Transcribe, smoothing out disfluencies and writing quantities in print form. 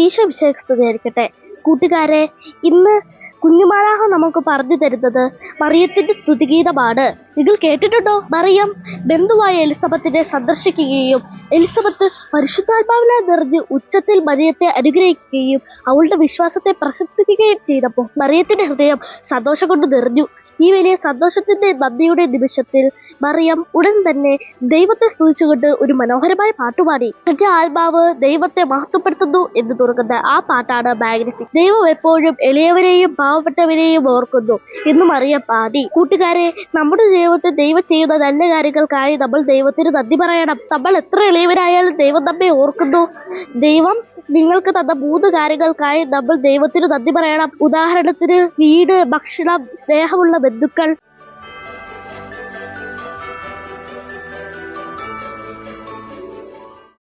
ഈശോ വിശേഷമായിരിക്കട്ടെ. കൂട്ടുകാരെ, ഇന്ന് കുഞ്ഞുമാലാഹ നമുക്ക് പറഞ്ഞു തരുന്നത് മറിയത്തിന്റെ സ്തുതിഗീതമാണ്. നിങ്ങൾ കേട്ടിട്ടുണ്ടോ? മറിയം ബന്ധുവായ എലിസബത്തിനെ സന്ദർശിക്കുകയും എലിസബത്ത് പരിശുദ്ധാത്മാവിനാൽ നിറഞ്ഞ് ഉച്ചത്തിൽ മറിയത്തെ അനുഗ്രഹിക്കുകയും അവളുടെ വിശ്വാസത്തെ പ്രശംസിക്കുകയും ചെയ്തപ്പോൾ മറിയത്തിന്റെ ഹൃദയം സന്തോഷം കൊണ്ട് നിറഞ്ഞു. ഈ വലിയ സന്തോഷത്തിന്റെ നന്ദിയുടെ നിമിഷത്തിൽ മറിയം ഉടൻ തന്നെ ദൈവത്തെ സ്തുതിച്ചുകൊണ്ട് ഒരു മനോഹരമായ പാട്ടുപാടി. എന്റെ ആത്മാവ് ദൈവത്തെ മഹത്വപ്പെടുത്തുന്നു എന്ന് തുടങ്ങുന്ന ആ പാട്ടാണ് മാഗ്നിഫിക്. ദൈവം എപ്പോഴും എളിയവരെയും പാവപ്പെട്ടവരെയും ഓർക്കുന്നു എന്ന് മറിയം പാടി. കൂട്ടുകാരെ, നമ്മുടെ ജീവിതത്തിൽ ദൈവം ചെയ്യുന്ന നല്ല കാര്യങ്ങൾക്കായി നമ്മൾ ദൈവത്തിന് നന്ദി പറയണം. നമ്മൾ എത്ര എളിയവരായാലും ദൈവം നമ്മെ ഓർക്കുന്നു. ദൈവം നിങ്ങൾക്ക് തന്ന 3 കാര്യങ്ങൾക്കായി നമ്മൾ ദൈവത്തിന് നന്ദി പറയണം. ഉദാഹരണത്തിന് വീട്, ഭക്ഷണം, സ്നേഹമുള്ള ബന്ധുക്കൾ.